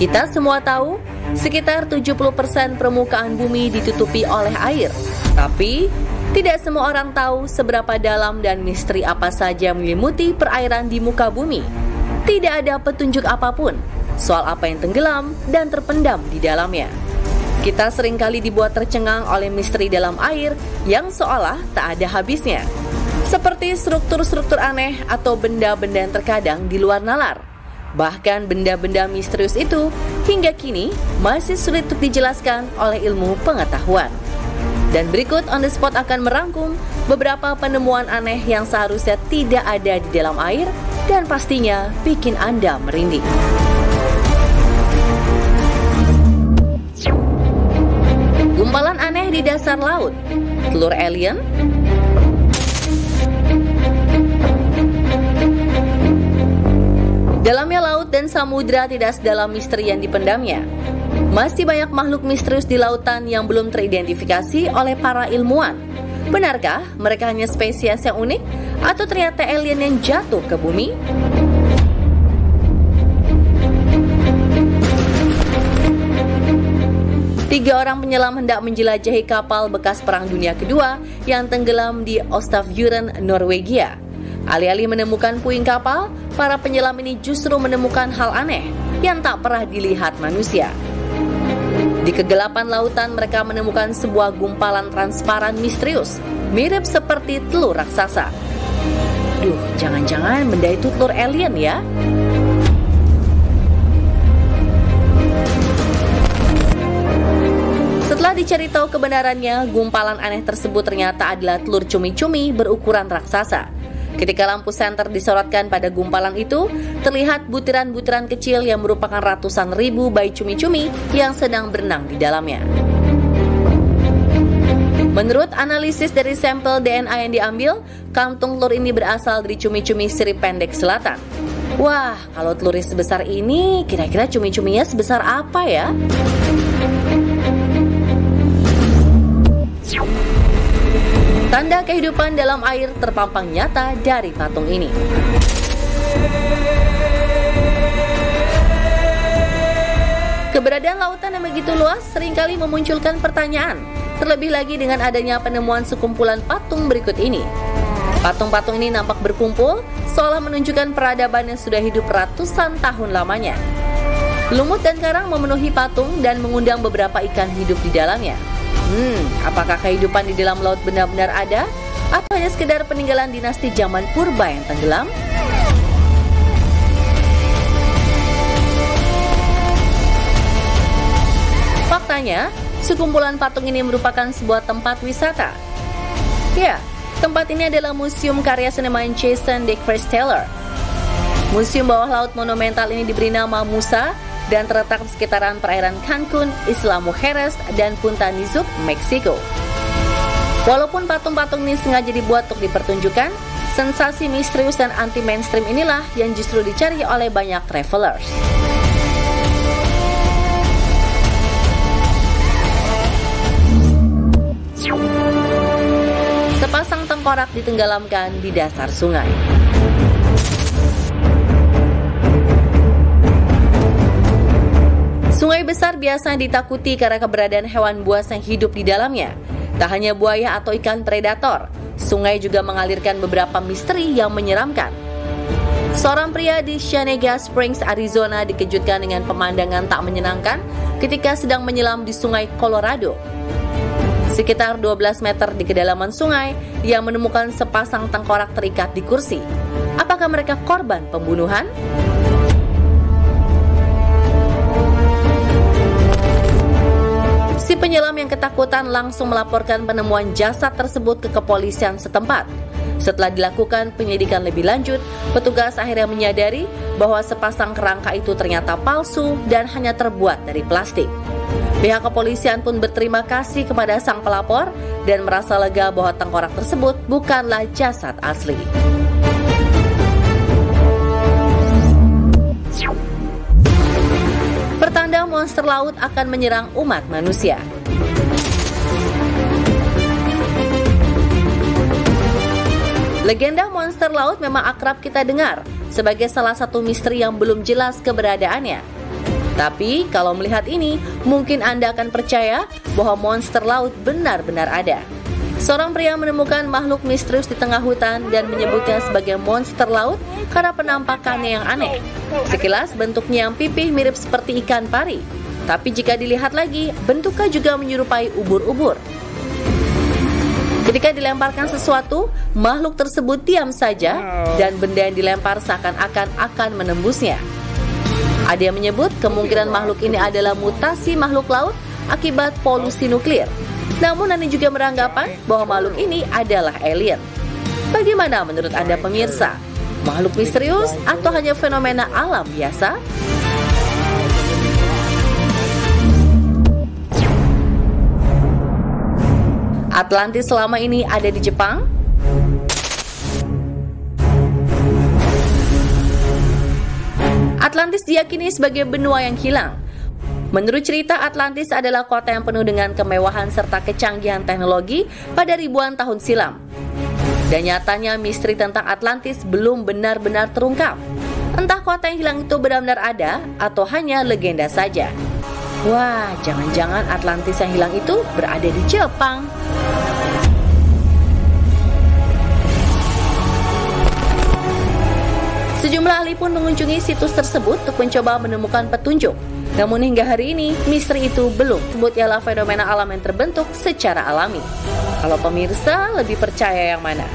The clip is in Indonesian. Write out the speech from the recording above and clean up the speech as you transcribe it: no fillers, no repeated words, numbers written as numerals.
Kita semua tahu, sekitar 70% permukaan bumi ditutupi oleh air. Tapi, tidak semua orang tahu seberapa dalam dan misteri apa saja menyelimuti perairan di muka bumi. Tidak ada petunjuk apapun soal apa yang tenggelam dan terpendam di dalamnya. Kita seringkali dibuat tercengang oleh misteri dalam air yang seolah tak ada habisnya. Seperti struktur-struktur aneh atau benda-benda yang terkadang di luar nalar. Bahkan benda-benda misterius itu hingga kini masih sulit untuk dijelaskan oleh ilmu pengetahuan. Dan berikut On The Spot akan merangkum beberapa penemuan aneh yang seharusnya tidak ada di dalam air dan pastinya bikin Anda merinding. Gumpalan aneh di dasar laut, telur alien. Dalamnya laut dan samudera tidak sedalam misteri yang dipendamnya. Masih banyak makhluk misterius di lautan yang belum teridentifikasi oleh para ilmuwan. Benarkah mereka hanya spesies yang unik atau ternyata alien yang jatuh ke bumi? Tiga orang penyelam hendak menjelajahi kapal bekas Perang Dunia Kedua yang tenggelam di Ostavjuren, Norwegia. Alih-alih menemukan puing kapal, para penyelam ini justru menemukan hal aneh yang tak pernah dilihat manusia. Di kegelapan lautan mereka menemukan sebuah gumpalan transparan misterius, mirip seperti telur raksasa. Duh, jangan-jangan benda itu telur alien ya? Setelah dicari tahu kebenarannya, gumpalan aneh tersebut ternyata adalah telur cumi-cumi berukuran raksasa. Ketika lampu senter disorotkan pada gumpalan itu, terlihat butiran-butiran kecil yang merupakan ratusan ribu bayi cumi-cumi yang sedang berenang di dalamnya. Menurut analisis dari sampel DNA yang diambil, kantung telur ini berasal dari cumi-cumi sirip pendek selatan. Wah, kalau telurnya sebesar ini, kira-kira cumi-cuminya sebesar apa ya? Tanda kehidupan dalam air terpampang nyata dari patung ini. Keberadaan lautan yang begitu luas seringkali memunculkan pertanyaan, terlebih lagi dengan adanya penemuan sekumpulan patung berikut ini. Patung-patung ini nampak berkumpul, seolah menunjukkan peradaban yang sudah hidup ratusan tahun lamanya. Lumut dan karang memenuhi patung dan mengundang beberapa ikan hidup di dalamnya. Apakah kehidupan di dalam laut benar-benar ada? Atau hanya sekedar peninggalan dinasti zaman purba yang tenggelam? Faktanya, sekumpulan patung ini merupakan sebuah tempat wisata. Ya, tempat ini adalah museum karya seniman Jason de Christeller. Museum bawah laut monumental ini diberi nama Musa dan terletak di sekitaran perairan Cancun, Isla Mujeres, dan Punta Nizuc, Meksiko. Walaupun patung-patung ini sengaja dibuat untuk dipertunjukkan, sensasi misterius dan anti-mainstream inilah yang justru dicari oleh banyak travelers. Sepasang tengkorak ditenggelamkan di dasar sungai. Sungai besar biasanya ditakuti karena keberadaan hewan buas yang hidup di dalamnya. Tak hanya buaya atau ikan predator, sungai juga mengalirkan beberapa misteri yang menyeramkan. Seorang pria di Cienega Springs, Arizona dikejutkan dengan pemandangan tak menyenangkan ketika sedang menyelam di sungai Colorado. Sekitar 12 meter di kedalaman sungai, ia menemukan sepasang tengkorak terikat di kursi. Apakah mereka korban pembunuhan? Si penyelam yang ketakutan langsung melaporkan penemuan jasad tersebut ke kepolisian setempat. Setelah dilakukan penyelidikan lebih lanjut, petugas akhirnya menyadari bahwa sepasang kerangka itu ternyata palsu dan hanya terbuat dari plastik. Pihak kepolisian pun berterima kasih kepada sang pelapor dan merasa lega bahwa tengkorak tersebut bukanlah jasad asli. Pertanda monster laut akan menyerang umat manusia. Legenda monster laut memang akrab kita dengar sebagai salah satu misteri yang belum jelas keberadaannya. Tapi kalau melihat ini, mungkin Anda akan percaya bahwa monster laut benar-benar ada. Seorang pria menemukan makhluk misterius di tengah hutan dan menyebutnya sebagai monster laut karena penampakannya yang aneh. Sekilas bentuknya yang pipih mirip seperti ikan pari, tapi jika dilihat lagi, bentuknya juga menyerupai ubur-ubur. Ketika dilemparkan sesuatu, makhluk tersebut diam saja dan benda yang dilempar seakan-akan akan menembusnya. Ada yang menyebut kemungkinan makhluk ini adalah mutasi makhluk laut akibat polusi nuklir. Namun ada juga beranggapan bahwa makhluk ini adalah alien. Bagaimana menurut Anda pemirsa? Makhluk misterius atau hanya fenomena alam biasa? Atlantis selama ini ada di Jepang? Atlantis diyakini sebagai benua yang hilang. Menurut cerita, Atlantis adalah kota yang penuh dengan kemewahan serta kecanggihan teknologi pada ribuan tahun silam. Dan nyatanya misteri tentang Atlantis belum benar-benar terungkap. Entah kota yang hilang itu benar-benar ada atau hanya legenda saja. Wah, jangan-jangan Atlantis yang hilang itu berada di Jepang. Sejumlah ahli pun mengunjungi situs tersebut untuk mencoba menemukan petunjuk. Namun hingga hari ini, misteri itu belum disebut ialah fenomena alam yang terbentuk secara alami. Kalau pemirsa lebih percaya yang mana?